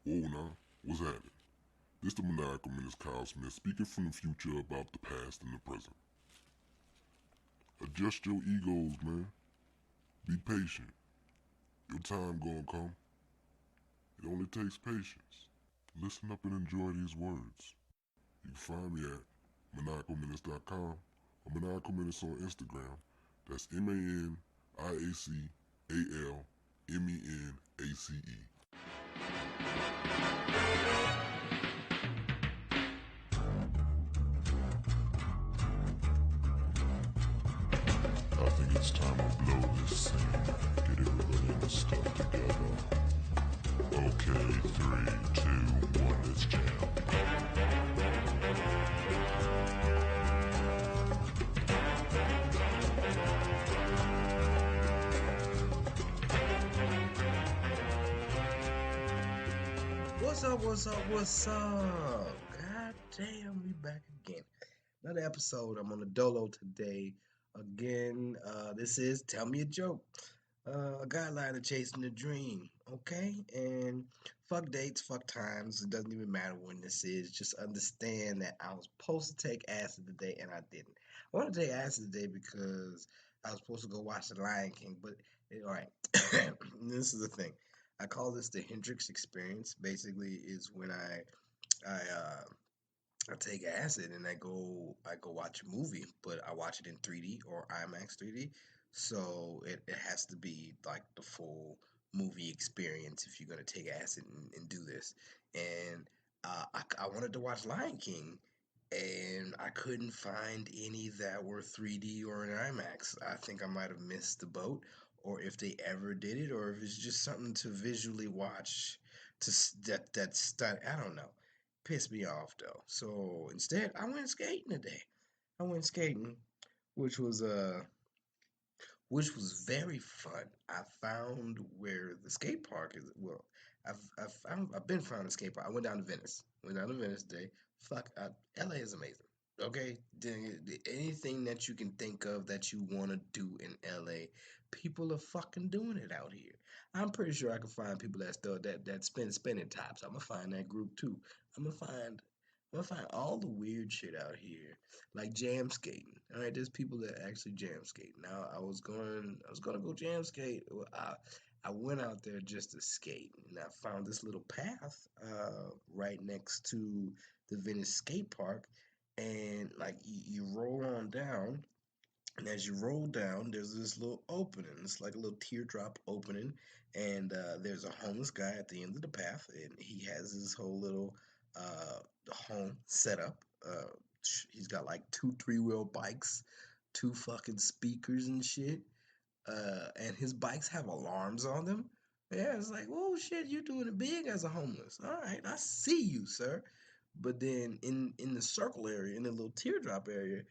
Whoa now, what's happening? This the maniacal menace Kyle Smith speaking from the future about the past and the present. Adjust your egos, man. Be patient. Your time gonna come. It only takes patience. Listen up and enjoy these words. You can find me at maniacalmenace.com or Maniacal Menace on Instagram. That's MANIACALMENACE. I think it's time to blow this scene. Get everybody in the stuff together. Okay, 3, 2, 1, let's jam. What's up? God damn, we back again. Another episode. I'm on the Dolo today. Again, this is Tell Me a Joke. A guideline of chasing the dream. Okay? And fuck dates, fuck times. It doesn't even matter when this is. Just understand that I was supposed to take acid today and I didn't. I want to take acid today because I was supposed to go watch The Lion King, but alright. This is the thing. I call this the Hendrix experience. Basically, is when I I take acid and I go watch a movie, but I watch it in 3D or IMAX 3D. So it has to be like the full movie experience if you're gonna take acid and do this. And I wanted to watch Lion King, and I couldn't find any that were 3D or in IMAX. I think I might have missed the boat, or if they ever did it, or if it's just something to visually watch that stunt. I don't know. Pissed me off though. So instead, I went skating today. I went skating, which was uh which was very fun. I found where the skate park is. Well, I've been found a skate park. I went down to Venice. Went down to Venice today. LA is amazing. Okay, anything that you can think of that you want to do in LA, people are fucking doing it out here. I'm pretty sure I can find people that still that spinning tops. I'm gonna find that group too. I'm gonna find I'm gonna find all the weird shit out here, like jam skating. All right, there's people that actually jam skate. Now I was gonna go jam skate. Well, I went out there just to skate, and I found this little path right next to the Venice skate park, and like you roll on down, and as you roll down, there's this little opening. It's like a little teardrop opening, and there's a homeless guy at the end of the path, and he has his whole little uh, home set up. He's got like two three-wheel bikes, two fucking speakers and shit, and his bikes have alarms on them. Yeah, it's like, oh shit, you're doing it big as a homeless. All right, I see you, sir. But then in the circle area, in the little teardrop area,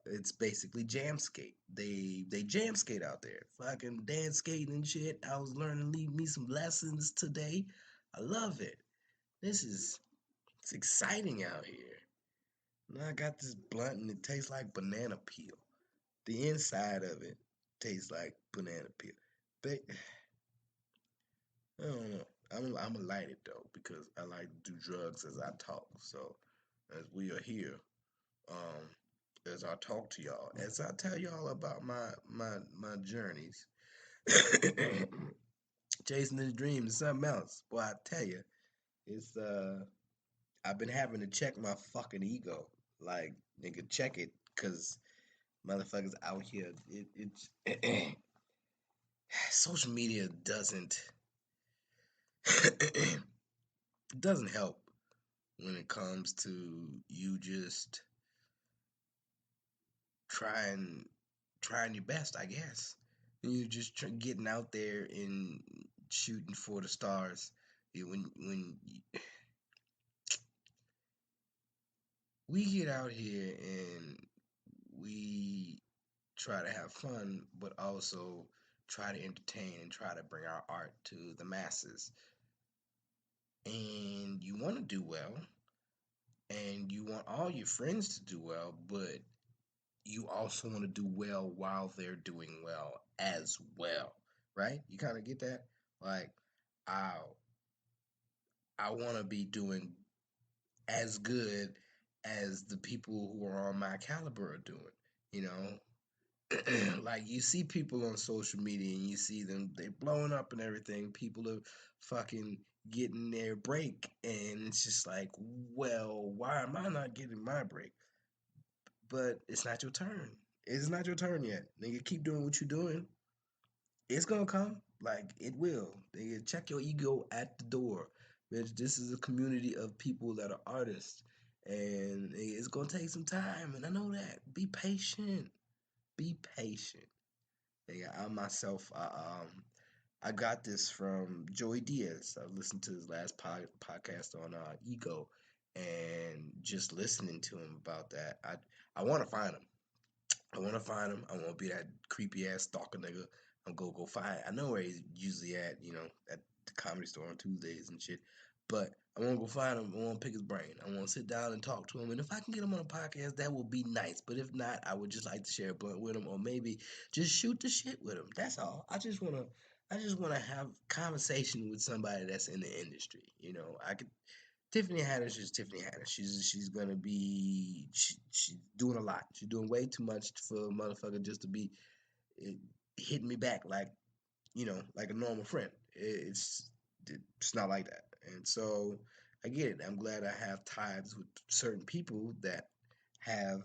it's basically jam skate. They jam skate out there, fucking dance skating and shit. I was learning, leave me some lessons today. I love it. It's exciting out here. Now I got this blunt and it tastes like banana peel. The inside of it tastes like banana peel. But I don't know. I'm going light it though because I like to do drugs as I talk. So as we are here, um, as I talk to y'all, as I tell y'all about my journeys, chasing this dream is something else. Boy, I tell you, it's I've been having to check my fucking ego. Like nigga, check it, cause motherfuckers out here, it's social media doesn't help when it comes to you just trying trying your best, I guess. You just getting out there and shooting for the stars. We get out here and we try to have fun, but also try to entertain and try to bring our art to the masses. And you want to do well, and you want all your friends to do well, but you also want to do well while they're doing well as well, right? You kind of get that? Like, I I want to be doing as good as the people who are on my caliber are doing. You know, like you see people on social media and you see them, they blowing up and everything. People are fucking getting their break, and it's just like, well, why am I not getting my break? But it's not your turn. It's not your turn yet. Nigga, keep doing what you're doing. It's gonna come. Like it will. Nigga, check your ego at the door. Bitch, this is a community of people that are artists. And it's gonna take some time. And I know that. Be patient. Be patient. Nigga, I myself, I got this from Joey Diaz. I listened to his last podcast on ego, and just listening to him about that, I want to find him. I want to find him. I want to be that creepy ass stalker nigga. I'm go find. I know where he's usually at. You know, at the comedy store on Tuesdays and shit. But I want to go find him. I want to pick his brain. I want to sit down and talk to him. And if I can get him on a podcast, that would be nice. But if not, I would just like to share a blunt with him, or maybe just shoot the shit with him. That's all. I just wanna. I just want to have conversation with somebody that's in the industry. You know, I could. Tiffany Haddish is Tiffany Haddish. She's gonna be she's doing a lot. She's doing way too much for a motherfucker just to be eh, hitting me back like like a normal friend. It's not like that. And so I get it. I'm glad I have ties with certain people that have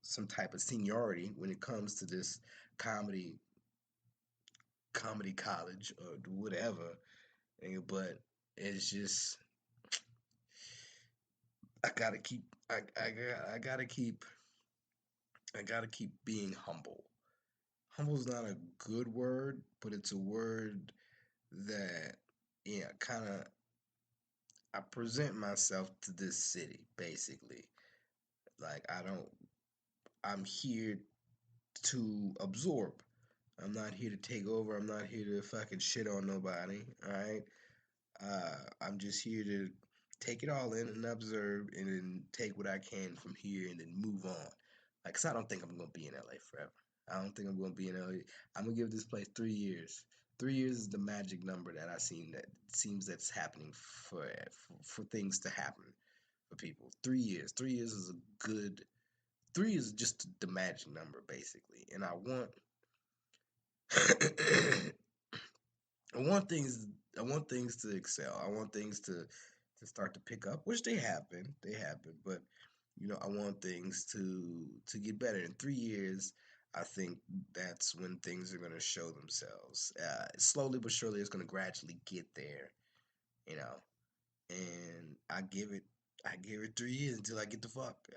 some type of seniority when it comes to this comedy comedy college or whatever. But it's just I gotta keep I gotta keep I gotta keep being humble. Humble is not a good word, but it's a word that kind of I present myself to this city basically. Like I'm here to absorb. I'm not here to take over. I'm not here to fucking shit on nobody. All right. I'm just here to take it all in and observe, and then take what I can from here, and then move on. Like, 'cause I don't think I'm gonna be in LA forever. I don't think I'm gonna be in LA. I'm gonna give this place 3 years. 3 years is the magic number that I seen that seems that's happening for things to happen for people. 3 years. 3 years is a good. 3 is just the magic number basically, and I want. I want things. I want things to excel. I want things to start to pick up, which they have been. They have been, but I want things to get better. In 3 years, I think that's when things are going to show themselves. Slowly but surely, it's going to gradually get there. You know, and I give it 3 years until I get the fuck.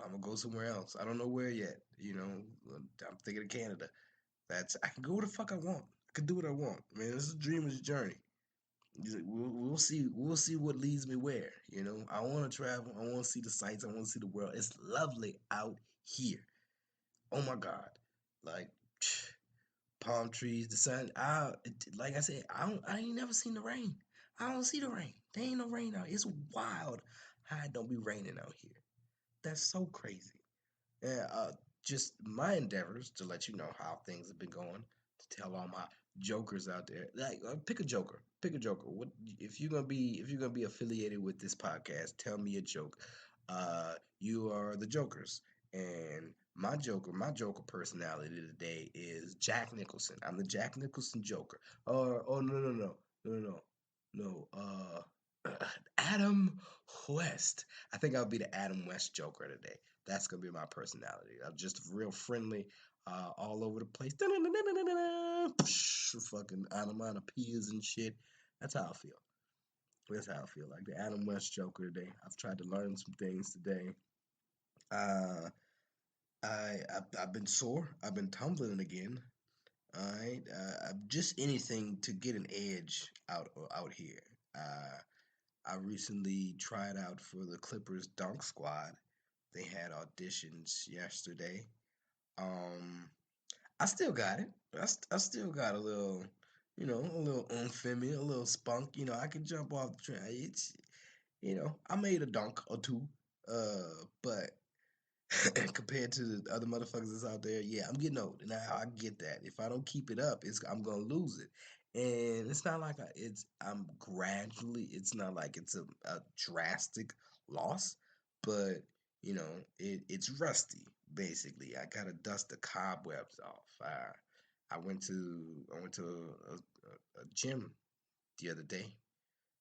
I'm gonna go somewhere else. I don't know where yet. I'm thinking of Canada. I can go where the fuck I want. I can do what I want. Man, this is a dreamer's journey. We'll see. We'll see what leads me where. I want to travel. I want to see the sights. I want to see the world. It's lovely out here. Oh my god, like palm trees, the sun. Like I said, I ain't never seen the rain. I don't see the rain. There ain't no rain out. It's wild how it don't be raining out here. That's so crazy. Yeah, just my endeavors to let you know how things have been going. To tell all my jokers out there, like pick a joker, pick a joker. What if you're gonna be affiliated with this podcast? Tell me a joke. You are the jokers, and my joker personality today is Jack Nicholson. I'm the Jack Nicholson Joker. Or oh no. Adam West. I think I'll be the Adam West Joker today. That's gonna be my personality. I'm just real friendly, all over the place. Fucking onomatopoeias and shit. That's how I feel. That's how I feel. Like the Adam West Joker today. I've tried to learn some things today. Uh, I've been sore. I've been tumbling again. All right. Just anything to get an edge out here. Uh, I recently tried out for the Clippers dunk squad. They had auditions yesterday. Um, I still got it. I still got a little, a little oomph in me, a little spunk. I can jump off the train. I made a dunk or two. But compared to the other motherfuckers that's out there, yeah, I'm getting old, and I get that. If I don't keep it up, I'm gonna lose it. and it's not like I'm gradually. It's not like it's a drastic loss, but it's rusty. Basically, I gotta dust the cobwebs off. I went to a gym the other day.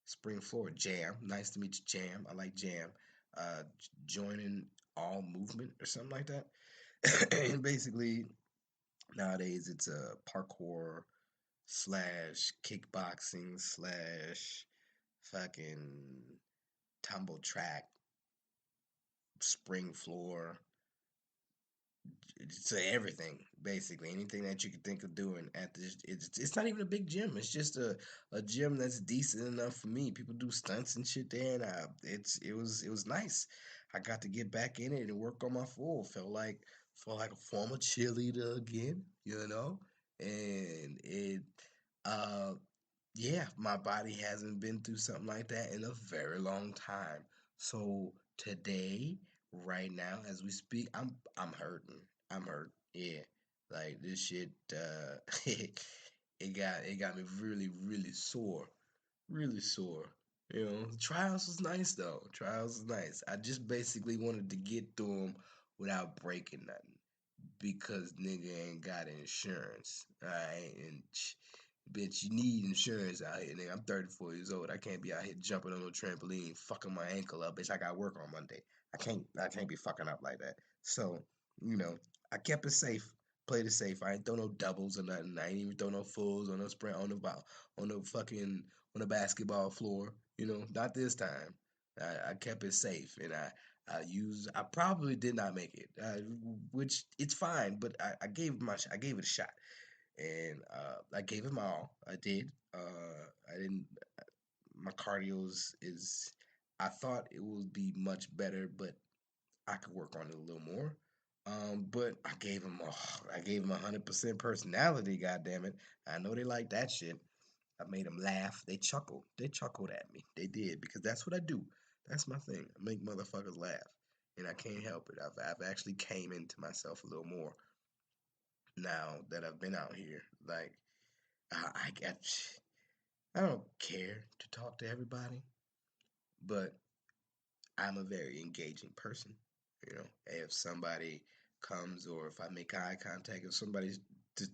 Spring Floor Jam. Nice to meet you, Jam. I like Jam. Joining all movement or something like that. And basically, nowadays it's a parkour slash kickboxing slash fucking tumble track, spring floor, to everything basically. Anything that you could think of doing at this, it's not even a big gym. It's just a gym that's decent enough for me. People do stunts and shit there, and it was nice. I got to get back in it and work on my full. Felt like a former cheerleader again, and it uh yeah, my body hasn't been through something like that in a very long time. So today, right now, as we speak, I'm hurting. I'm hurt. Yeah. Like this shit it got me really, really sore. Really sore. Trials was nice though. Trials was nice. I just basically wanted to get through them without breaking nothing because nigga ain't got insurance. Alright, and bitch, you need insurance out here, nigga. I'm 34 years old. I can't be out here jumping on no trampoline, fucking my ankle up, bitch. I got work on Monday. I can't be fucking up like that. So, you know, I kept it safe, played it safe. I ain't throw no doubles or nothing. I ain't even throw no fulls or no sprint on the on the fucking on the basketball floor. Not this time. I kept it safe, and I probably did not make it, which it's fine, but I I gave it a shot, and I gave it my all. I did. I didn't. My cardio is. I thought it would be much better, but I could work on it a little more. But I gave him 100% personality. God damn it! I know they like that shit. I made them laugh. They chuckled. They chuckled at me. They did because that's what I do. That's my thing. I make motherfuckers laugh, and I can't help it. I've actually came into myself a little more now that I've been out here. Like I got. I don't care to talk to everybody, but I'm a very engaging person. If somebody comes or if I make eye contact, if somebody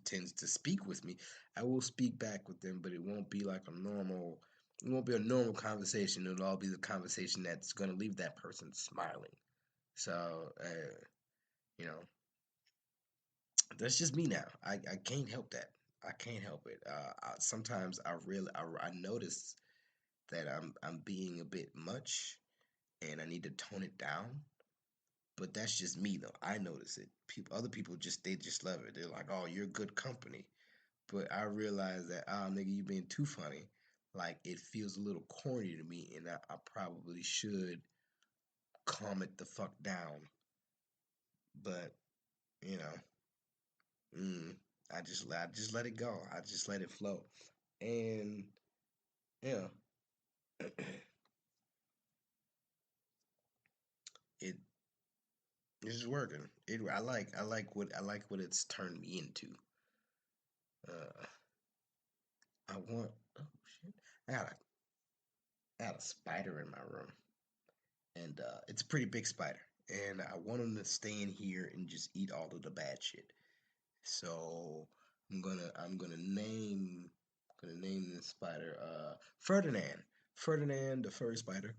tends to speak with me, I will speak back with them, but it won't be like a normal. It won't be a normal conversation. It'll all be the conversation that's going to leave that person smiling. So, you know, that's just me now. I can't help that. I can't help it. Sometimes I notice that I'm being a bit much and I need to tone it down. But that's just me though. I notice it. Other people they just love it. They're like, "Oh, you're good company." But I realize that, nigga, you being too funny. Like it feels a little corny to me, and I probably should calm it the fuck down. But you know, mm, I just let it go. I just let it flow, and yeah, it is working. I like what it's turned me into. Uh, I want. Oh shit! I got a I got a spider in my room, and it's a pretty big spider, and I want him to stay in here and just eat all of the bad shit. So I'm gonna name this spider Ferdinand. Ferdinand the furry spider.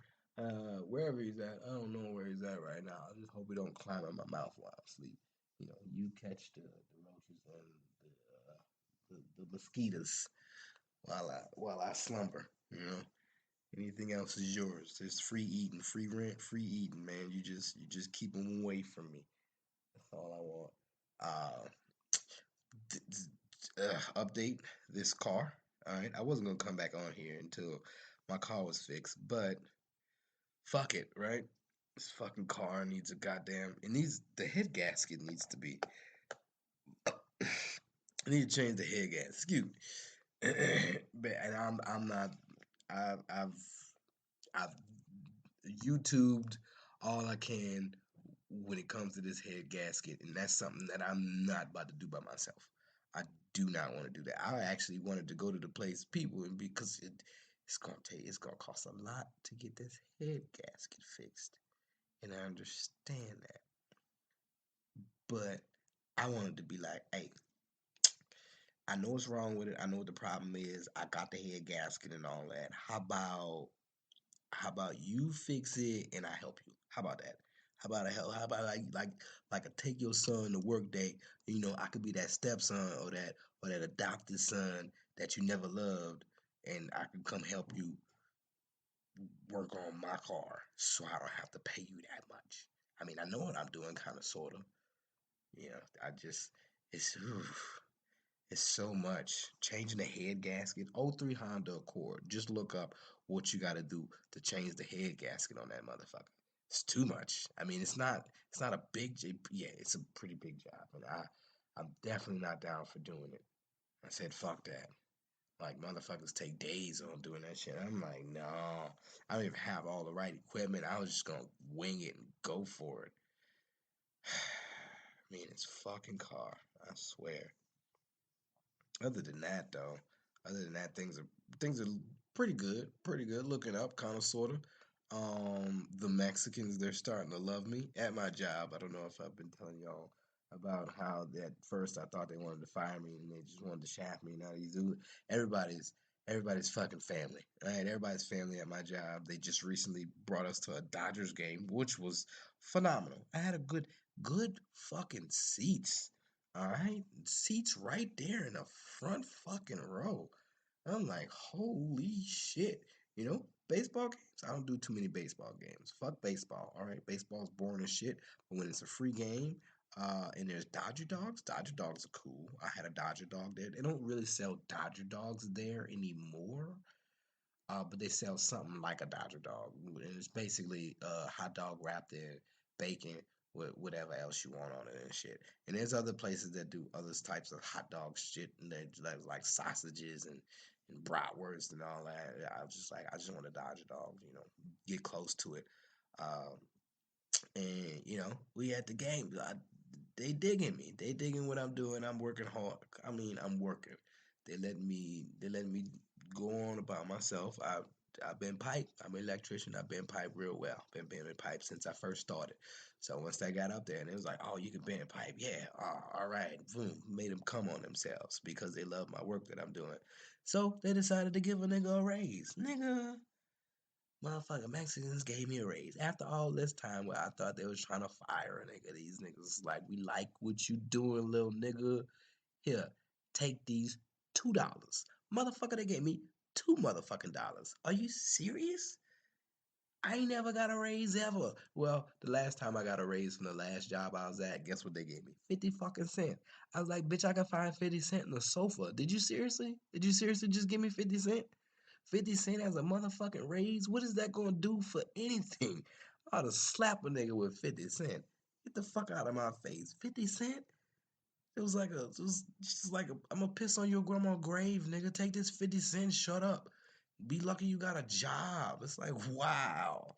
Wherever he's at, I don't know where he's at right now. I just hope he don't climb in my mouth while I sleep. You catch the roaches and the mosquitoes while I slumber. Anything else is yours. There's free eating, free rent, free eating, man. You just keep them away from me. That's all I want. Uh, Update this car. All right, I wasn't gonna come back on here until my car was fixed, but fuck it, right? This fucking car needs a goddamn. It needs the head gasket needs to be. I need to change the head gasket. Excuse me. And I'm not. I've I've YouTubed all I can when it comes to this head gasket, and that's something that I'm not about to do by myself. I do not want to do that. I actually wanted to go to the place people and because it's gonna cost a lot to get this head gasket fixed. And I understand that. But I wanted to be like, hey, I know what's wrong with it. I know what the problem is. I got the head gasket and all that. How about you fix it and I help you? How about that? How about like I take your son to work day, I could be that stepson or that adopted son that you never loved, and I can come help you work on my car so I don't have to pay you that much. I mean, I know what I'm doing, kind of, sort of. I just, it's, it's so much. Changing the head gasket. '03 Honda Accord. Just look up what you got to do to change the head gasket on that motherfucker. It's too much. I mean, it's not a big, yeah, it's a pretty big job. And I'm definitely not down for doing it. I said, fuck that. Like, motherfuckers take days on doing that shit. I'm like, no, I don't even have all the right equipment. I was just gonna wing it and go for it. I mean, it's fucking car. I swear. Other than that, though, things are pretty good. Looking up, kind of, sort of. The Mexicans, they're starting to love me at my job. I don't know if I've been telling y'all about how at first I thought they wanted to fire me and they just wanted to shaft me. Now these dudes, everybody's everybody's fucking family, right? Everybody's family at my job. They just recently brought us to a Dodgers game, which was phenomenal. I had a good fucking seats. All right, seats right there in the front fucking row. I'm like, holy shit. Baseball games. I don't do too many baseball games. Fuck baseball. All right, baseball's boring as shit. But when it's a free game, and there's Dodger dogs. Dodger dogs are cool. I had a Dodger dog there. They don't really sell Dodger dogs there anymore. But they sell something like a Dodger dog, and it's basically a hot dog wrapped in bacon with whatever else you want on it and shit. And there's other places that do other types of hot dog shit, and they like sausages and bratwurst and all that. I was just like, I just want a Dodger dog, get close to it. Um, and we at the game. They digging me. They digging what I'm doing. I'm working hard. I mean, I'm working. They let me go on about myself. I've been pipe. I'm an electrician. I've been pipe real well. Been bending pipe since I first started. So once they got up there and it was like, oh, you can bend pipe, yeah, all right, boom, made them come on themselves because they love my work that I'm doing. So they decided to give a nigga a raise, nigga. Motherfucker, Mexicans gave me a raise. After all this time where I thought they was trying to fire a nigga, these niggas like, we like what you doing, little nigga. Here, take these $2. Motherfucker, they gave me two motherfucking dollars. Are you serious? I ain't never got a raise ever. Well, the last time I got a raise from the last job I was at, guess what they gave me? 50 fucking cent. I was like, bitch, I can find 50 cent in the sofa. Did you seriously? Did you seriously just give me 50 cent? 50 cent as a motherfucking raise? What is that gonna do for anything? I ought to slap a nigga with 50 cent. Get the fuck out of my face. 50 cent? It was just like I'm gonna piss on your grandma's grave, nigga. Take this 50 cent, shut up. Be lucky you got a job. It's like, wow.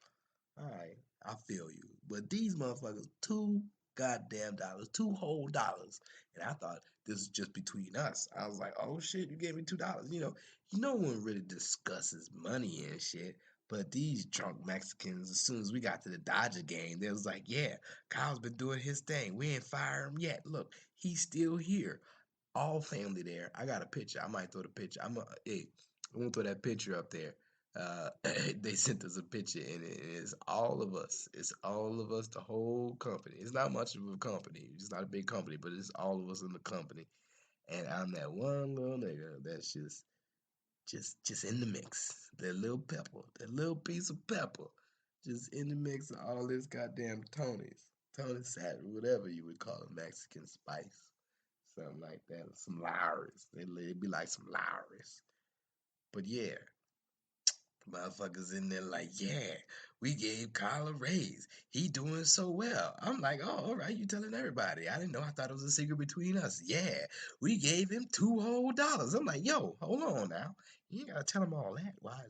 All right, I feel you. But these motherfuckers, two goddamn dollars, two whole dollars. And I thought this was just between us. I was like, oh shit, you gave me $2. No one really discusses money and shit. But these drunk Mexicans, as soon as we got to the Dodger game, they was like, yeah, Kyle's been doing his thing. We ain't fire him yet. Look, he's still here. All family there. I got a picture. I might throw the picture. I'm gonna throw that picture up there. They sent us a picture and it is all of us. It's all of us, the whole company. It's not much of a company. It's not a big company, but it's all of us in the company. And I'm that one little nigga that's just in the mix. That little pepper, that little piece of pepper, just in the mix of all this goddamn Tony's, Tony Savage, whatever you would call it, Mexican spice, something like that, some Lowry's. It'd be like some Lowry's. But yeah, motherfuckers in there like, yeah, we gave Kyle a raise. He doing so well. I'm like, oh, all right, you telling everybody. I didn't know. I thought it was a secret between us. Yeah, we gave him two whole dollars. I'm like, yo, hold on now. You ain't gotta tell him all that. Why'd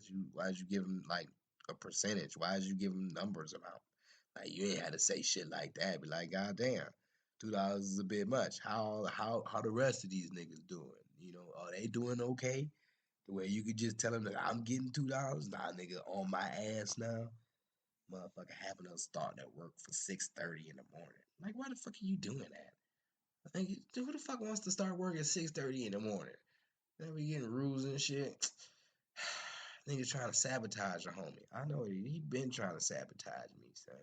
you give him like a percentage? Why'd you give him numbers about? Like you ain't had to say shit like that. Be like, God damn. $2 is a bit much. How the rest of these niggas doing? You know, are they doing okay? The way you could just tell them that I'm getting $2. Nah, nigga, on my ass now. Motherfucker having us starting at work for 6:30 in the morning. Like, why the fuck are you doing that? Like, who the fuck wants to start work at 6:30 in the morning? Then we getting rules and shit. Nigga trying to sabotage a homie. I know he been trying to sabotage me, son.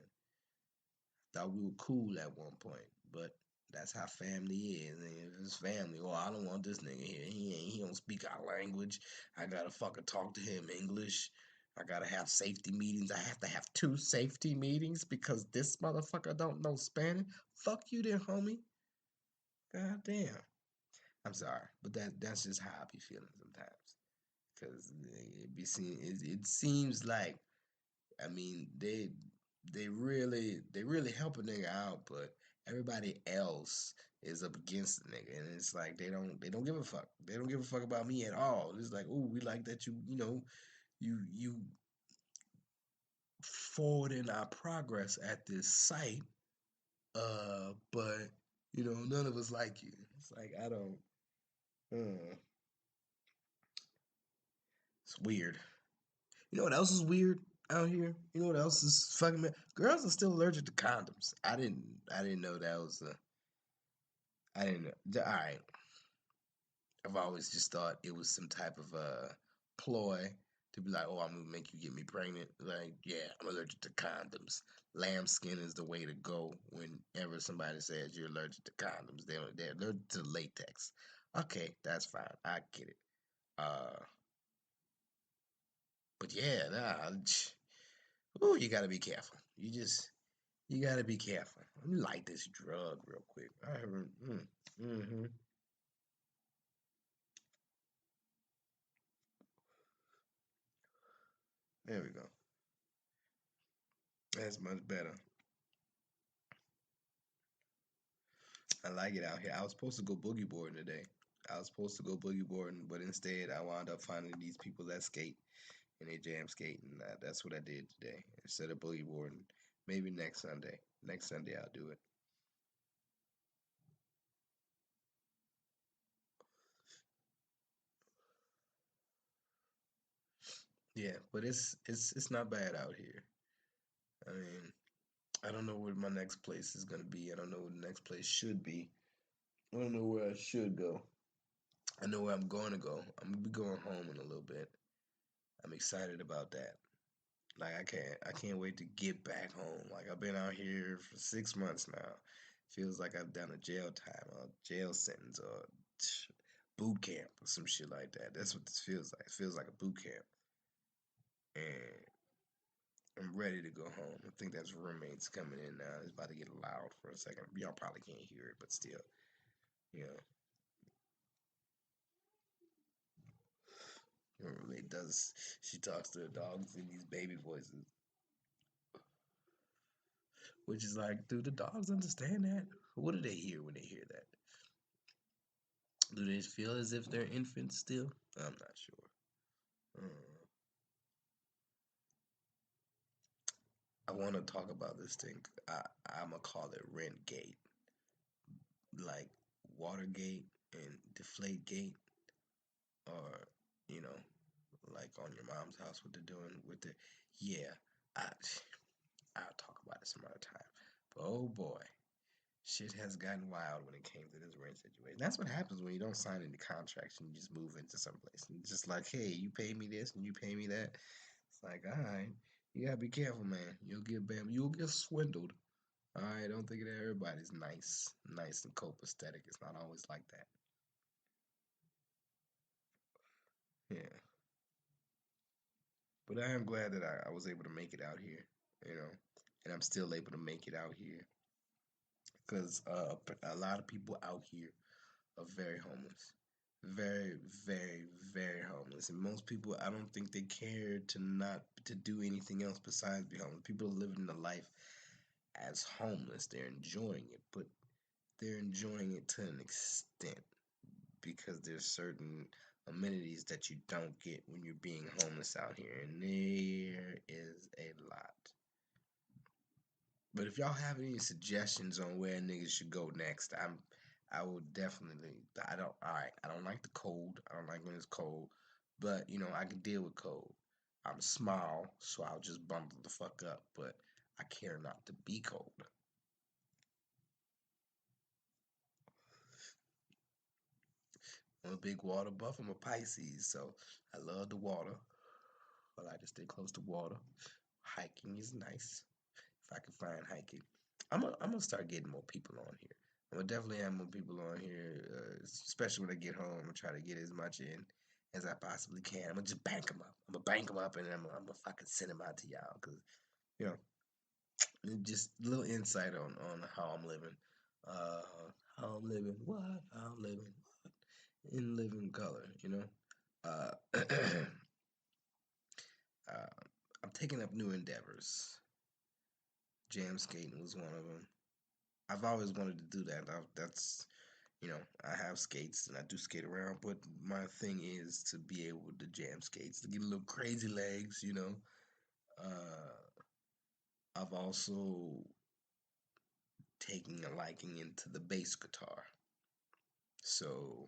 Thought we were cool at one point, but that's how family is. Nigga. It's family. Oh, I don't want this nigga here. He don't speak our language. I gotta fucking talk to him English. I gotta have safety meetings. I have to have 2 safety meetings because this motherfucker don't know Spanish. Fuck you then, homie. God damn. I'm sorry, but that's just how I be feeling sometimes. Cause it seems like, I mean, they really help a nigga out, but everybody else is up against the nigga, and it's like they don't give a fuck. They don't give a fuck about me at all. It's like, oh, we like that you forwarding our progress at this site, but none of us like you. It's like I don't. Uh, it's weird. You know what else is weird out here? You know what else is fucking man? Girls are still allergic to condoms. I didn't know that was a. I didn't know. All right. I've always just thought it was some type of ploy to be like, oh, I'm gonna make you get me pregnant. Like, yeah, I'm allergic to condoms. Lambskin is the way to go whenever somebody says you're allergic to condoms. They're allergic to latex. Okay, that's fine. I get it. Uh, but yeah, nah. Ooh, you gotta be careful. You gotta be careful. Let me light this drug real quick. I haven't. Mm-hmm. There we go. That's much better. I like it out here. I was supposed to go boogie boarding today. I was supposed to go boogie boarding, but instead I wound up finding these people that skate and they jam skate, and that's what I did today. Instead of boogie boarding, maybe next Sunday. Next Sunday I'll do it. Yeah, but it's not bad out here. I mean, I don't know where my next place is gonna be. I don't know where the next place should be. I don't know where I should go. I know where I'm going to go. I'm gonna be going home in a little bit. I'm excited about that. Like I can't wait to get back home. Like I've been out here for 6 months now. Feels like I've done a jail time, a jail sentence, or boot camp or some shit like that. That's what this feels like. It feels like a boot camp, and I'm ready to go home. I think that's roommates coming in now. It's about to get loud for a second. Y'all probably can't hear it, but still, you know, your roommate does. She talks to the dogs in these baby voices, which is like, do the dogs understand that? What do they hear when they hear that? Do they feel as if they're infants still? I'm not sure. Mm. I want to talk about this thing. I'm gonna call it rent gate, like Watergate and Deflategate, or you know, like on your mom's house, what they're doing with the. Yeah, I I'll talk about it some other time. But oh boy, shit has gotten wild when it came to this rent situation. That's what happens when you don't sign any contracts and you just move into someplace. And it's just like, hey, you pay me this and you pay me that. It's like, all right, you gotta be careful, man. You'll get swindled. All right, don't think that everybody's nice and copacetic. It's not always like that. Yeah, but I am glad that I was able to make it out here. You know, and I'm still able to make it out here because a lot of people out here are very homeless. Very, very, very homeless. And most people, I don't think they care to do anything else besides be homeless. People are living the life as homeless. They're enjoying it, but they're enjoying it to an extent because there's certain amenities that you don't get when you're being homeless out here, and there is a lot. But if y'all have any suggestions on where niggas should go next, I will definitely. I don't. All right. I don't like the cold. I don't like when it's cold. But you know, I can deal with cold. I'm small, so I'll just bundle the fuck up. But I care not to be cold. I'm a big water buff. I'm a Pisces, so I love the water. I like to stay close to water. Hiking is nice. If I can find hiking, I'm gonna start getting more people on here. I'm gonna definitely have more people on here, especially when I get home. I'm gonna try to get as much in as I possibly can. I'm gonna just bank them up. I'm gonna bank them up, and I'm gonna fucking send them out to y'all because you know, just a little insight on how I'm living, uh, how I'm living, what how I'm living, what in living color, you know. Uh, uh, I'm taking up new endeavors. Jam skating was one of them. I've always wanted to do that. That's you know, I have skates and I do skate around, but my thing is to be able to jam skates, to get a little crazy legs, you know. Uh, I've also taken a liking into the bass guitar. So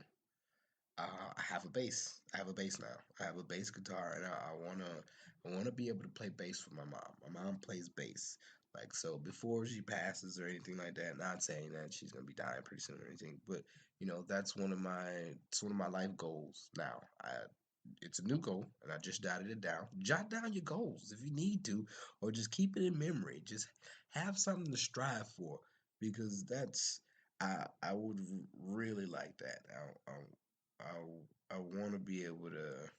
I have a bass. I have a bass now. I have a bass guitar, and I wanna be able to play bass for my mom. My mom plays bass. Like so, before she passes or anything like that. Not saying that she's gonna be dying pretty soon or anything, but you know that's one of my life goals now. It's a new goal, and I just jotted it down. Jot down your goals if you need to, or just keep it in memory. Just have something to strive for, because I would really like that. I want to be able to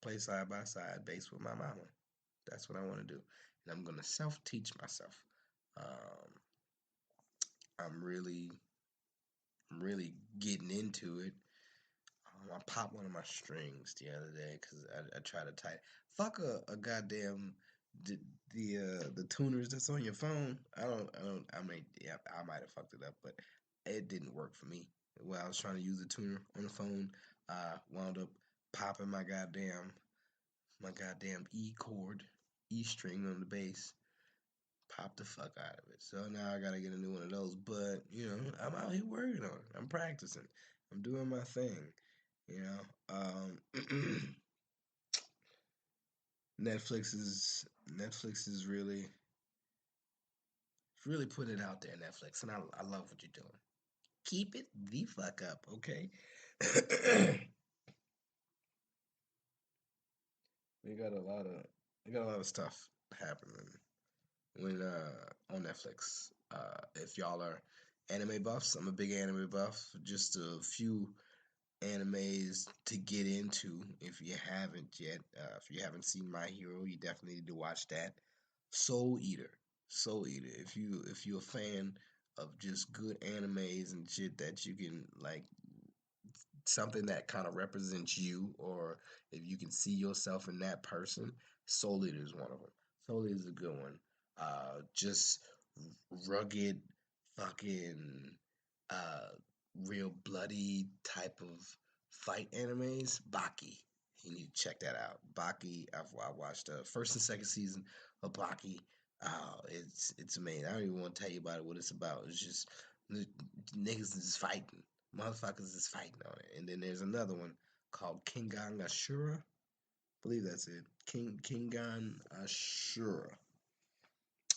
play side by side bass with my mama. That's what I want to do, and I'm gonna self teach myself. Um, I'm really, I'm really getting into it. I popped one of my strings the other day because I tried to tighten. Fuck a goddamn the the tuners that's on your phone. I mean, yeah, I might have fucked it up, but it didn't work for me. When I was trying to use the tuner on the phone, I wound up popping my goddamn E chord, E string on the bass. Popped the fuck out of it. So now I gotta get a new one of those. But you know, I'm out here working on it. I'm practicing. I'm doing my thing. You know, Netflix is really putting it out there. Netflix, and I love what you're doing. Keep it the fuck up, okay? we got a lot of we got a lot of stuff happening when on Netflix. If y'all are anime buffs, I'm a big anime buff. Just a few animes to get into if you haven't yet. If you haven't seen My Hero, you definitely need to watch that. Soul Eater, Soul Eater. If you're a fan of just good animes and shit that you can like something that kind of represents you, or if you can see yourself in that person, Soul Eater is one of them. Soul Eater is a good one. Just rugged, fucking, uh, real bloody type of fight animes. Baki. You need to check that out. Baki. I watched the first and second season of Baki. It's amazing. I don't even want to tell you about it. What it's about. It's just niggas is fighting. Motherfuckers is fighting on it. And then there's another one called Kingan Ashura. I believe that's it. Kingan Ashura.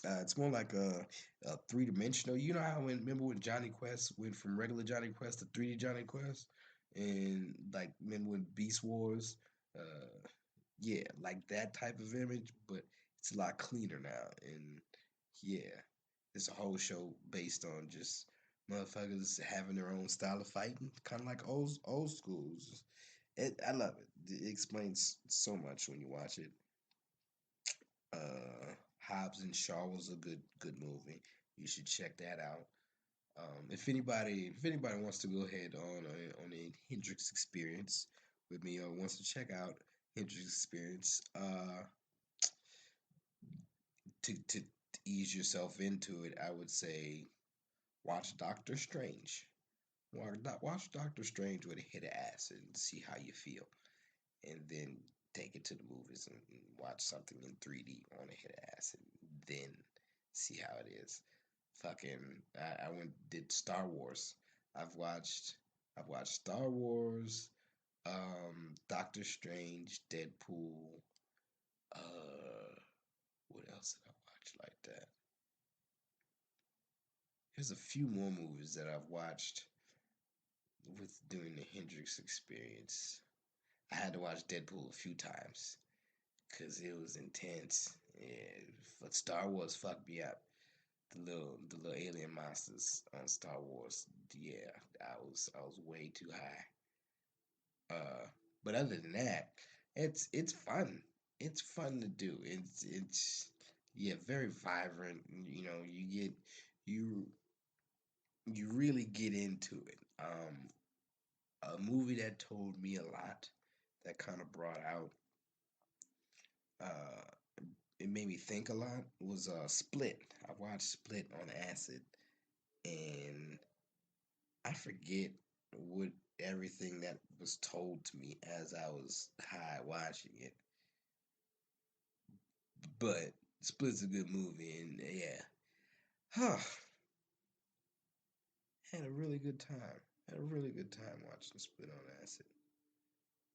It's more like a three-dimensional. You know how remember when Johnny Quest went from regular Johnny Quest to 3D Johnny Quest, and like remember when Beast Wars, uh, yeah, like that type of image, but it's a lot cleaner now, and yeah, it's a whole show based on just motherfuckers having their own style of fighting, kind of like old schools. I love it. It explains so much when you watch it. Hobbs and Shaw was a good movie. You should check that out. If anybody wants to go ahead on a Hendrix experience with me, or wants to check out Hendrix experience, to ease yourself into it, I would say watch Doctor Strange. Watch Doctor Strange with a hit of acid and see how you feel, and then take it to the movies and watch something in 3D on a hit of acid. Then See how it is. Fucking, I went did Star Wars. I've watched I've watched Star Wars, Doctor Strange, Deadpool. What else did I watch like that? There's a few more movies that I've watched with doing the Hendrix experience. I had to watch Deadpool a few times because it was intense. Yeah, but Star Wars fucked me up. The little alien monsters on Star Wars. Yeah, I was way too high. But other than that, it's fun. It's fun to do. It's yeah, very vibrant. You know, you you really get into it. A movie that told me a lot, that kind of brought out, uh, it made me think a lot, was Split. I watched Split on acid, and I forget what everything that was told to me as I was high watching it. But Split's a good movie, and yeah, huh, had a really good time. Had a really good time watching Split on acid.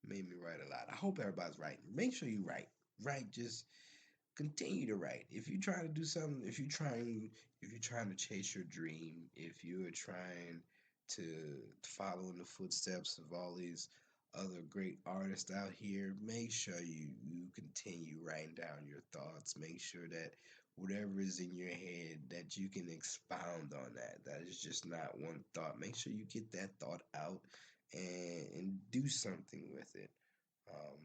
Made me write a lot. I hope everybody's writing. Make sure you write. Write. Just continue to write. If you're trying to do something, if you're trying to chase your dream, if you're trying to follow in the footsteps of all these other great artists out here, make sure you continue writing down your thoughts. Make sure that whatever is in your head, that you can expound on that. That is just not one thought. Make sure you get that thought out and do something with it. Um,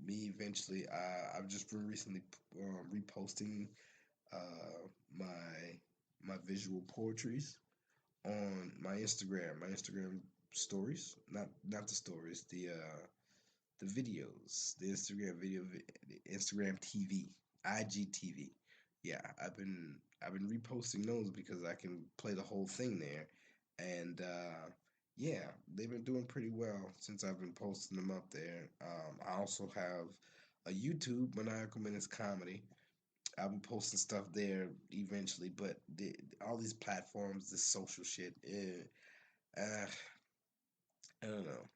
Me eventually, I've just been recently reposting my visual poetries on my Instagram stories, not the stories, the videos, the Instagram TV, IGTV. Yeah, I've been reposting those because I can play the whole thing there, and yeah, they've been doing pretty well since I've been posting them up there. I also have a YouTube, Maniacal Menace Comedy. I'll be posting stuff there eventually, but all these platforms, this social shit, I don't know.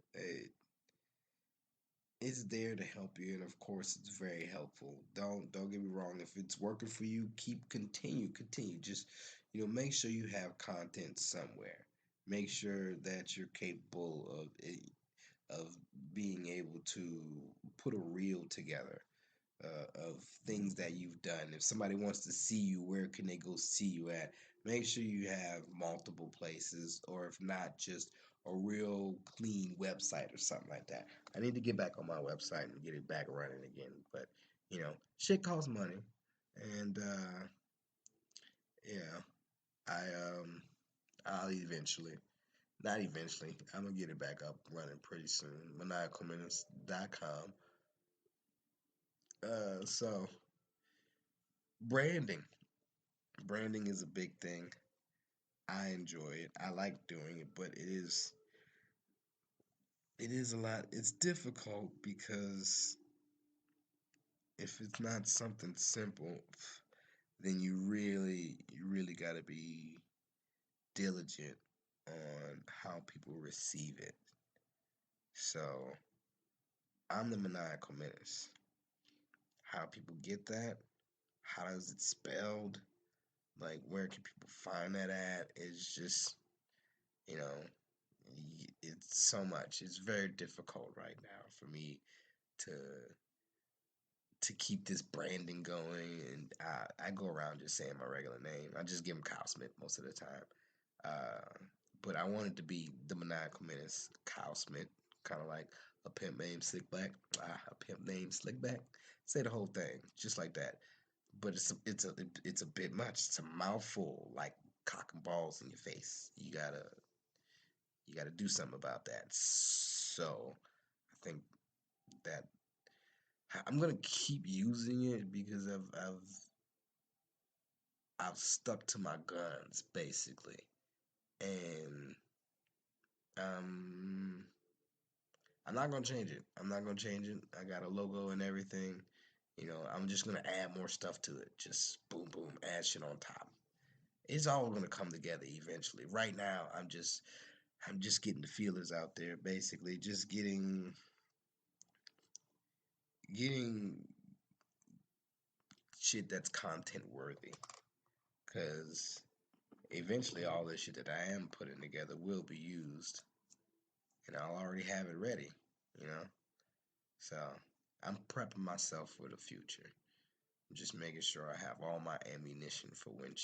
It's there to help you, and of course it's very helpful. Don't get me wrong. If it's working for you, continue. Just make sure you have content somewhere. Make sure that you're capable of being able to put a reel together of things that you've done. If somebody wants to see you, where can they go see you at? Make sure you have multiple places, or if not, just a real clean website or something like that. I need to get back on my website and get it back running again. But shit costs money, and yeah, I I'll eventually. Not eventually. I'm gonna get it back up running pretty soon. Maniacalminutes.com. So branding. Branding is a big thing. I enjoy it. I like doing it, but it is a lot. It's difficult because if it's not something simple, then you really got to be diligent on how people receive it. So I'm the maniacal menace. How people get that? How is it spelled? Like, where can people find that at? It's just, you know, it's so much. It's very difficult right now for me to keep this branding going, and I go around just saying my regular name. I just give him Kyle Smith most of the time. But I wanted to be the maniacal menace, Kyle Smith, kind of like a pimp named Slickback. A pimp named Slickback. Say the whole thing, just like that. But it's a bit much. It's a mouthful, like cock and balls in your face. You gotta do something about that. So I think that I'm gonna keep using it because I've stuck to my guns basically, and um, I'm not gonna change it. I'm not gonna change it. I got a logo and everything. I'm just gonna add more stuff to it. Just boom, boom, add shit on top. It's all gonna come together eventually. Right now, I'm just getting the feelers out there, basically, just getting shit that's content worthy. Cause eventually, all this shit that I am putting together will be used, and I'll already have it ready. You know, so I'm prepping myself for the future. I'm just making sure I have all my ammunition for when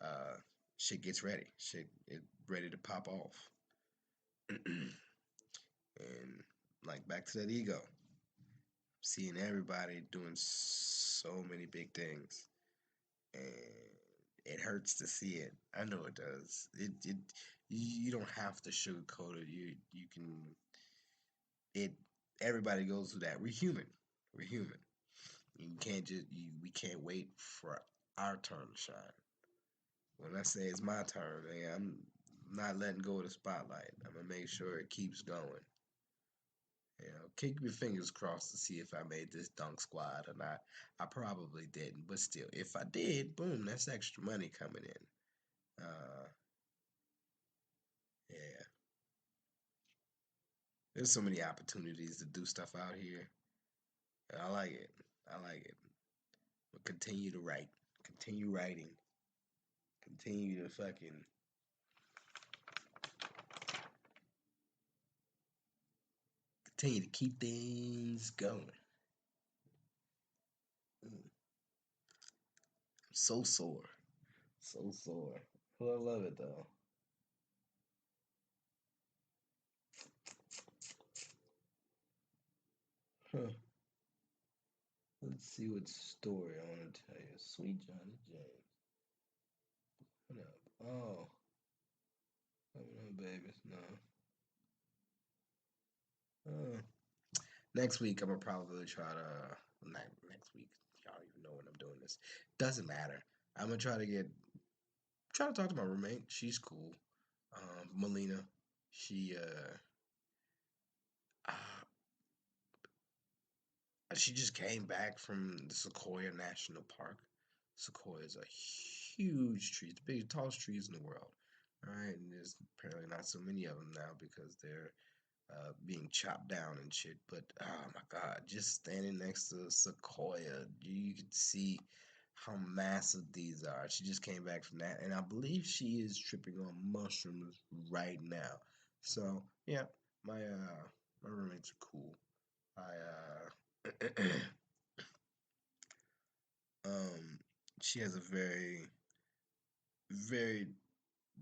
uh, shit gets ready. Shit is ready to pop off. And like back to that ego, seeing everybody doing so many big things, and it hurts to see it. I know it does. It you don't have to sugarcoat it. You can it. Everybody goes through that. We're human. We're human. You can't just we can't wait for our turn to shine. When I say it's my turn, man, I'm not letting go of the spotlight. I'm gonna make sure it keeps going. Keep your fingers crossed to see if I made this dunk squad or not. I probably didn't, but still, if I did, boom, that's extra money coming in. Yeah, there's so many opportunities to do stuff out here. And I like it. I like it. But continue to write. Continue writing. Continue to fucking continue to keep things going. I'm so sore. So sore. But I love it though. Huh. Let's see what story I want to tell you. Sweet Johnny James. What up? Oh, no babies, no. Uh, Next week I'm gonna probably try to not next week. Y'all don't even know when I'm doing this. Doesn't matter. I'm gonna try to talk to my roommate. She's cool. Melina. She uh she just came back from the Sequoia National Park. Sequoia is a huge tree. It's the biggest, tallest trees in the world. All right, and there's apparently not so many of them now because they're being chopped down and shit. But oh my god, just standing next to a sequoia, you can see how massive these are. She just came back from that, and I believe she is tripping on mushrooms right now. So yeah, my roommates are cool. I um she has a very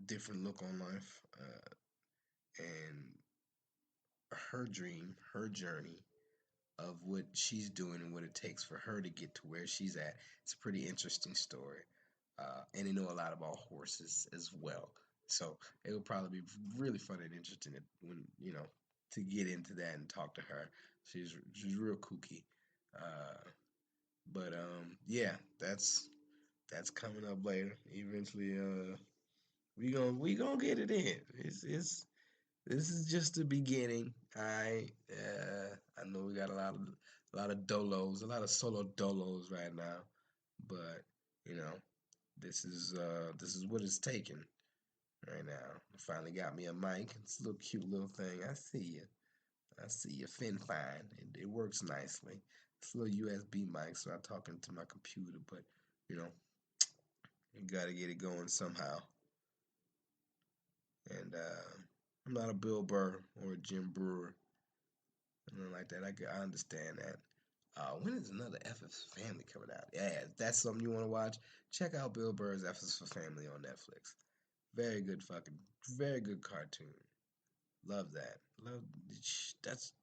different look on life, and her dream, her journey of what she's doing and what it takes for her to get to where she's at. It's a pretty interesting story. And they know a lot about horses as well. So it'll probably be really fun and interesting when, to get into that and talk to her. She's real kooky. But yeah, that's coming up later. Eventually, we gonna get it in. It's this is just the beginning. I know we got a lot of dolos, a lot of solo dolos right now, but you know this is what it's taking right now. I finally got me a mic. It's a little cute little thing. I see you. I see you. Fin fine. It works nicely. It's a little USB mic, so I talk into my computer, but you know you gotta get it going somehow. And I'm not a Bill Burr or a Jim Brewer, something like that. I understand that. When is another F is for Family coming out? Yeah, if that's something you want to watch, check out Bill Burr's F is for Family on Netflix. Very good cartoon. Love that. Love that's.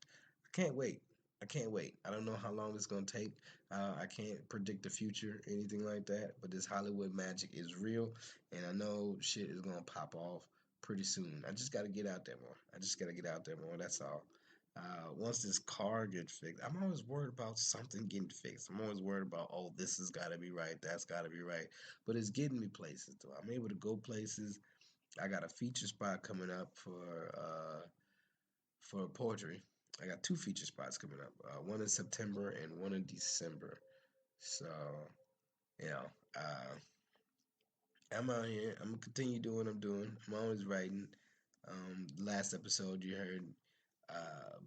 I can't wait. I can't wait. I don't know how long it's gonna take. I can't predict the future, anything like that. But this Hollywood magic is real, and I know shit is gonna pop off pretty soon. I just gotta get out there more. I just gotta get out there more. That's all. Once this car gets fixed, I'm always worried about something getting fixed. I'm always worried about, oh, this has got to be right, that's got to be right. But it's getting me places, though. I'm able to go places. I got a feature spot coming up for poetry. I got two feature spots coming up. One in September and one in December. So you know, uh, I'm out here. I'm gonna continue doing what I'm doing. I'm always writing. Last episode you heard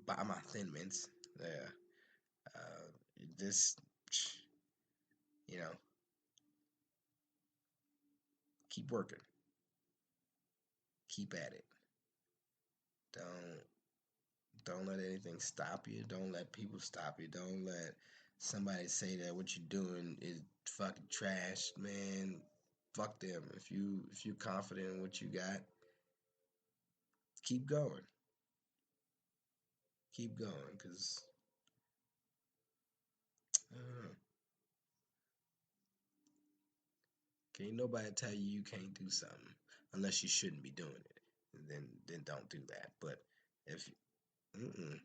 buy my Thin Mints. Yeah. Uh, just you know, keep working. Keep at it. Don't don't let anything stop you. Don't let people stop you. Don't let somebody say that what you're doing is fucking trash, man. Fuck them. If you confident in what you got, keep going. Keep going, cause uh, can't nobody tell you you can't do something unless you shouldn't be doing it. Then don't do that. But if mm-mm,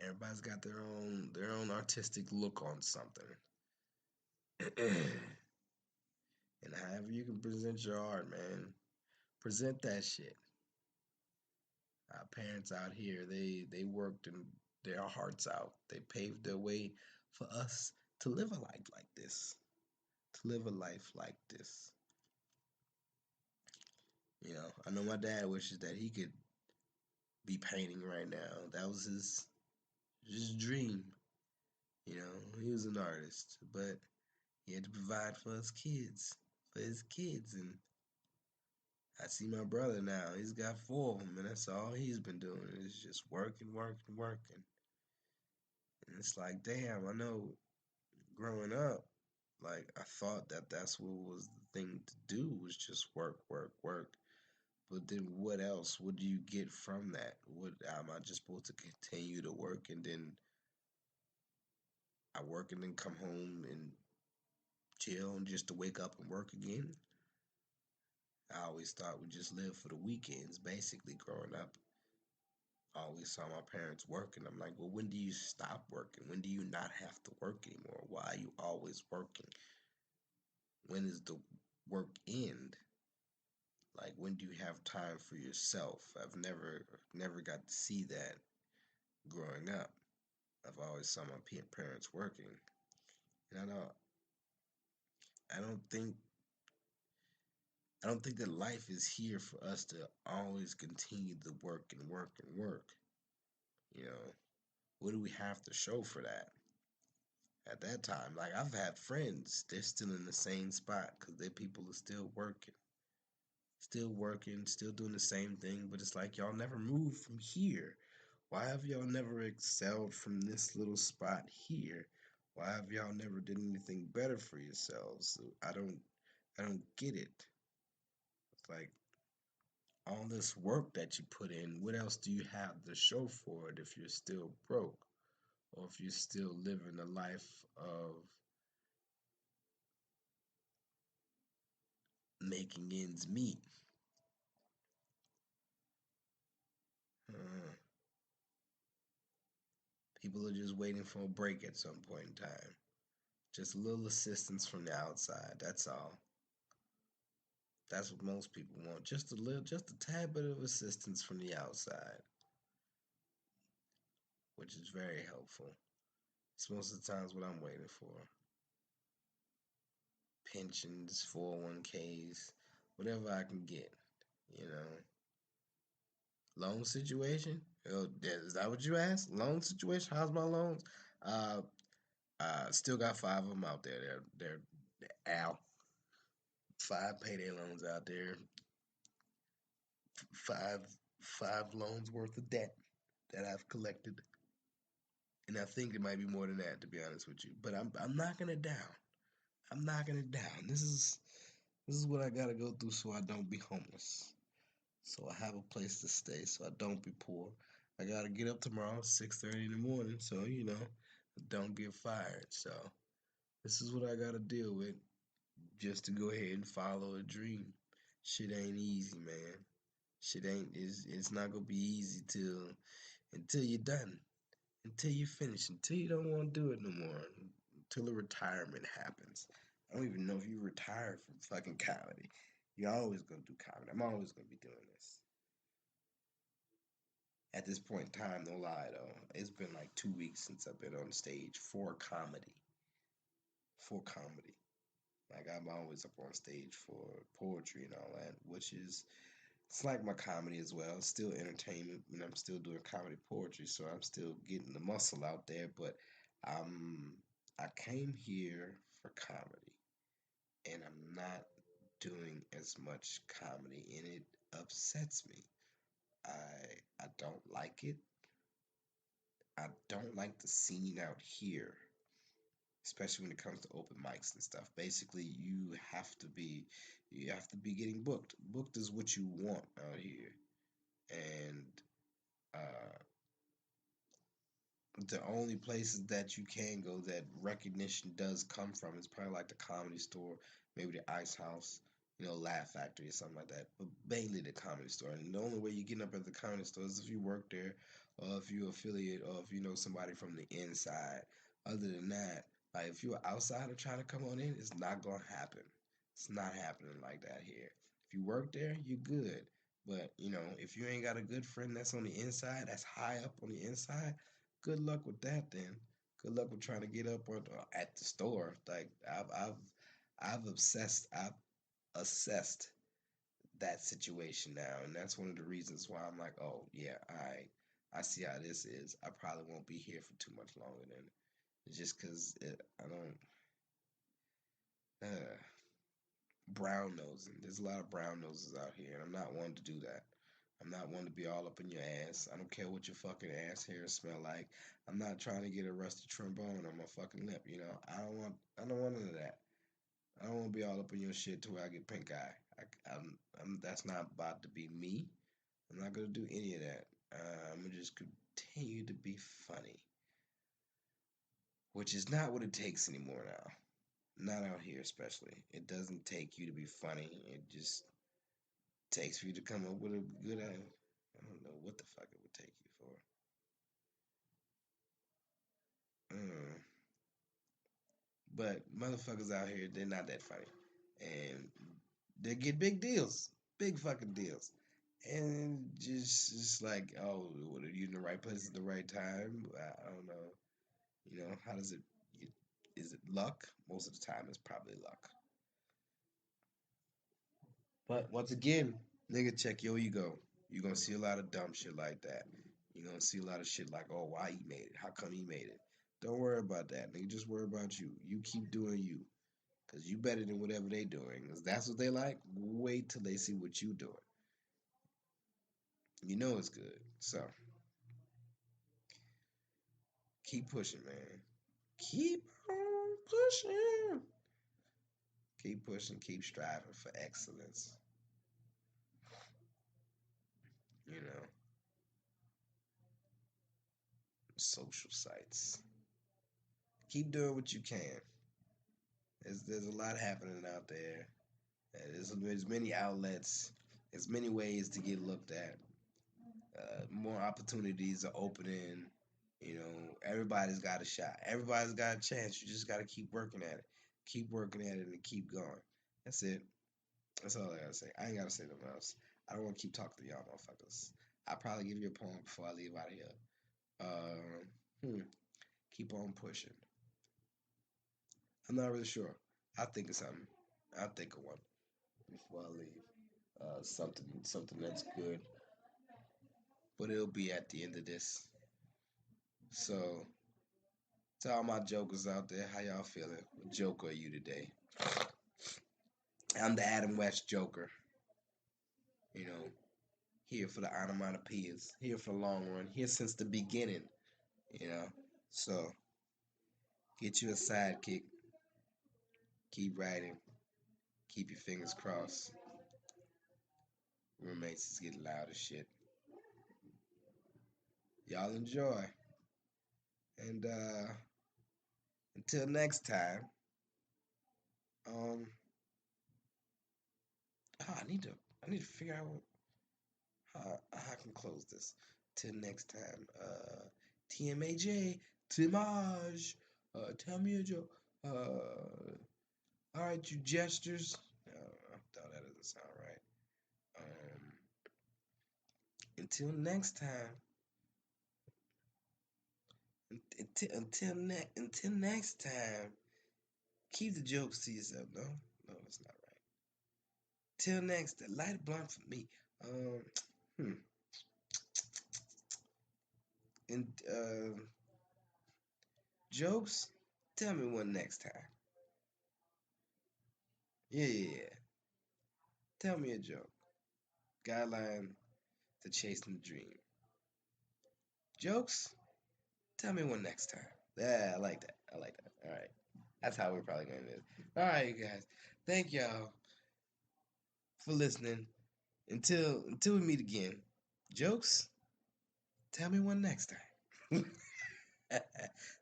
everybody's got their own artistic look on something, and however you can present your art, man, present that shit. Our parents out here, they worked and their hearts out. They paved their way for us to live a life like this. To live a life like this. I know my dad wishes that he could be painting right now. That was his dream. He was an artist, but he had to provide for his kids, and I see my brother now. He's got four of them, and that's all he's been doing is just working, working, working. And it's like, damn, I know growing up, like I thought that that's what was the thing to do was just work, work, work. But then what else? What do you get from that? What am I just supposed to continue to work and then I work and then come home and chill and just to wake up and work again? I always thought we just lived for the weekends, basically growing up. I always saw my parents working. I'm like, well, when do you stop working? When do you not have to work anymore? Why are you always working? When is the work end? Like, when do you have time for yourself? I've never got to see that growing up. I've always saw my parents working, and I don't think I don't think that life is here for us to always continue to work and work and work. You know, what do we have to show for that? At that time, like I've had friends, they're still in the same spot because their people are still working, still doing the same thing. But it's like y'all never moved from here. Why have y'all never excelled from this little spot here? Why have y'all never did anything better for yourselves? I don't get it. It's like all this work that you put in, what else do you have to show for it if you're still broke or if you're still living a life of making ends meet? Uh, People are just waiting for a break at some point in time. Just a little assistance from the outside. That's all. That's what most people want. Just a tad bit of assistance from the outside, which is very helpful. It's most of the times what I'm waiting for. Pensions, 401ks, whatever I can get, you know. Loan situation? Oh, is that what you asked? Loan situation? How's my loans? Uh, still got five of them out there. They're out. Five payday loans out there. Five five loans worth of debt that I've collected, and I think it might be more than that, to be honest with you. But I'm knocking it down. I'm knocking it down. This is what I gotta go through so I don't be homeless. So I have a place to stay. So I don't be poor. I gotta get up tomorrow 6:30 in the morning. So don't get fired. So this is what I gotta deal with just to go ahead and follow a dream. Shit ain't easy, man. Shit ain't it's not gonna be easy until you're done, until you finish, until you don't want to do it no more, until a retirement happens. I don't even know if you retire from fucking comedy. You're always gonna do comedy. I'm always gonna be doing this. At this point in time, no lie though, it's been like 2 weeks since I've been on stage for comedy. For comedy. Like I'm always up on stage for poetry and all that, which is it's like my comedy as well. It's still entertainment. I'm still doing comedy poetry, so I'm still getting the muscle out there. But um, I came here for comedy, and I'm not doing as much comedy, and it upsets me. I don't like it. I don't like the scene out here, especially when it comes to open mics and stuff. Basically, you have to be getting booked. Booked is what you want out here, and uh, the only places that you can go that recognition does come from is probably like the Comedy Store, maybe the Ice House, Laugh Factory or something like that. But mainly the Comedy Store. And the only way you get up at the Comedy Store is if you work there, or if you're affiliate, or if you know somebody from the inside. Other than that, like if you're an outsider trying to come on in, it's not gonna happen. It's not happening like that here. If you work there, you're good. But if you ain't got a good friend that's on the inside, that's high up on the inside, good luck with that then. Good luck with trying to get up at the store. Like I've assessed that situation now, and that's one of the reasons why I'm like, oh yeah, I see how this is. I probably won't be here for too much longer than just because I don't brown nosing. There's a lot of brown noses out here, and I'm not one to do that. I'm not one to be all up in your ass. I don't care what your fucking ass hairs smell like. I'm not trying to get a rusty trombone on my fucking lip. I don't want none of that. I don't want to be all up in your shit to where I get pink eye. That's not about to be me. I'm not gonna do any of that. I'm gonna just continue to be funny, which is not what it takes anymore now. Not out here, especially. It doesn't take you to be funny. It just takes for you to come up with a good. I don't know what the fuck it would take you for. But motherfuckers out here, they're not that funny, and they get big deals, big fucking deals, and just like, oh, what are you in the right place at the right time? I don't know. How does it? Is it luck? Most of the time, it's probably luck. But once again, nigga, check your ego. You're gonna see a lot of dumb shit like that. You're gonna see a lot of shit like, oh, why he made it? How come he made it? Don't worry about that, nigga. Just worry about you. You keep doing you. Cause you better than whatever they doing. Cause that's what they like. Wait till they see what you doing. You know it's good. So keep pushing, man. Keep on pushing. Keep pushing. Keep striving for excellence. You know, social sites. Keep doing what you can. There's a lot happening out there. There's many outlets. There's many ways to get looked at. More opportunities are opening. Everybody's got a shot. Everybody's got a chance. You just got to keep working at it. Keep working at it and keep going. That's it. That's all I gotta say. I ain't gotta say nothing else. I don't want to keep talking to y'all motherfuckers. I'll probably give you a poem before I leave out of here. Keep on pushing. I'm not really sure. I'll think of something. I'll think of one before I leave. Something that's good. But it'll be at the end of this. So, to all my jokers out there, how y'all feeling? What joker are you today? I'm the Adam West Joker. You know, here for the onomatopoeias, here for the long run, here since the beginning. So get you a sidekick, keep writing, keep your fingers crossed. Roommates is getting loud as shit. Y'all enjoy, and until next time. Um, I need to figure out how I can close this. Till next time. TMAJ, Timaj, tell me a joke. All right, you jesters. No, that doesn't sound right. Until next time. Until next time. Keep the jokes to yourself. No, no, that's not right. Till next, the light blunt for me. Um, hmm. And jokes. Tell me one next time. Yeah, yeah, yeah. Tell me a joke. Guideline to chasing the dream. Jokes. Tell me one next time. Yeah, I like that. I like that. All right. That's how we're probably going to do it. All right, you guys. Thank y'all for listening. Until we meet again. Jokes. Tell me one next time.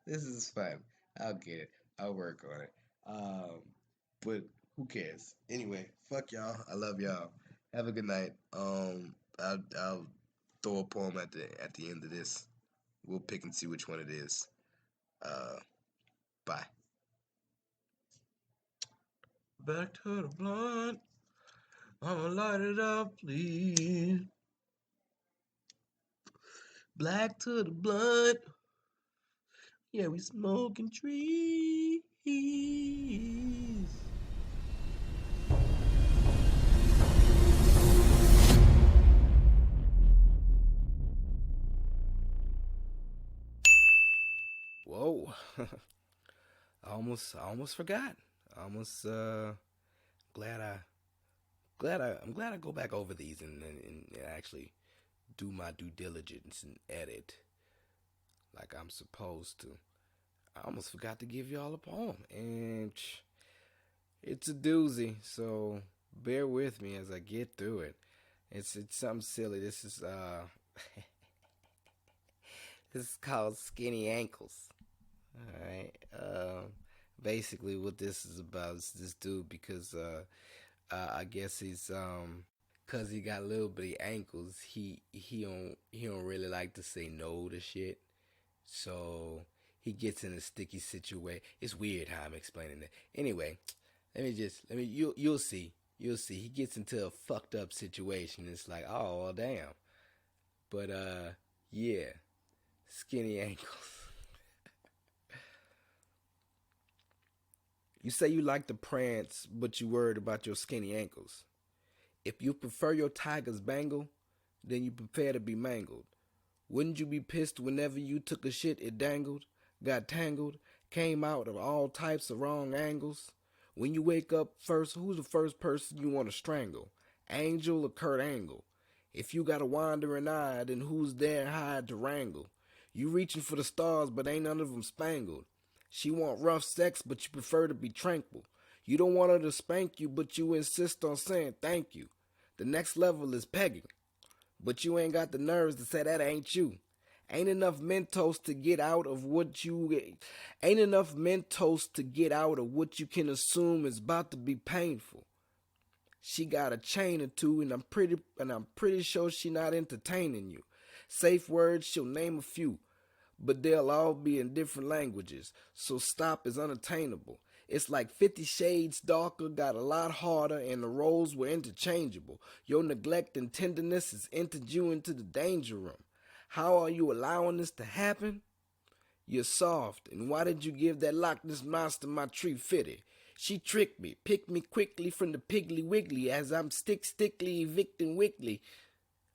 This is fun. I'll get it. I'll work on it. But who cares? Anyway, fuck y'all. I love y'all. Have a good night. I'll throw a poem at the end of this. We'll pick and see which one it is. Uh, bye. Back to the blunt. I'ma light it up, please. Black to the blunt. Yeah, we smoking trees. Whoa. I almost forgot. I almost glad I I'm glad I go back over these and actually do my due diligence and edit like I'm supposed to. I almost forgot to give y'all a poem, and it's a doozy. So bear with me as I get through it. It's something silly. This is this is called Skinny Ankles. All right. Basically, what this is about is this dude because I guess he's cause he got little bitty ankles. He don't really like to say no to shit. So he gets in a sticky situation. It's weird how I'm explaining it. Anyway, let me you'll see. You'll see. He gets into a fucked up situation. It's like, oh well, damn. But yeah, skinny ankles. You say you like to prance, but you worried about your skinny ankles. If you prefer your tigers bangle, then you prepare to be mangled. Wouldn't you be pissed whenever you took a shit it dangled, got tangled, came out of all types of wrong angles? When you wake up first, who's the first person you want to strangle? Angel or Kurt Angle? If you got a wandering eye, then who's there hide to wrangle? You reaching for the stars, but ain't none of them spangled. She want rough sex, but you prefer to be tranquil. You don't want her to spank you, but you insist on saying thank you. The next level is pegging, but you ain't got the nerves to say that ain't you. Ain't enough Mentos to get out of what you ain't enough Mentos to get out of what you can assume is about to be painful. She got a chain or two, and I'm pretty sure she not entertaining you. Safe words, she'll name a few, but they'll all be in different languages, so stop is unattainable. It's like 50 Shades Darker got a lot harder and the roles were interchangeable. Your neglect and tenderness has entered you into the danger room. How are you allowing this to happen? You're soft, and why did you give that Loch Ness monster my tree fitted? She tricked me, picked me quickly from the Piggly Wiggly as I'm stickly evicting Wiggly.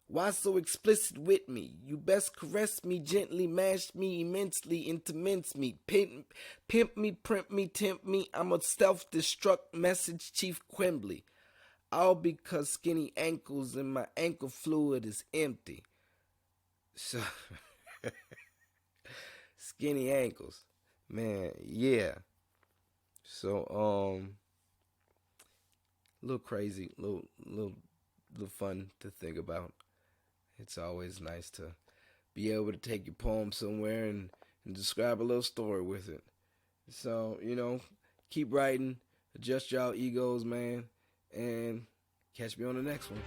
Why so explicit with me? You best caress me gently, mash me immensely into mincemeat. Pimp me, primp me, tempt me. I'm a self-destruct message, Chief Quimbley. All because skinny ankles and my ankle fluid is empty. So, skinny ankles. Man, yeah. So, a little crazy, little fun to think about. It's always nice to be able to take your poem somewhere and describe a little story with it. So, keep writing, adjust y'all egos, man, and catch me on the next one.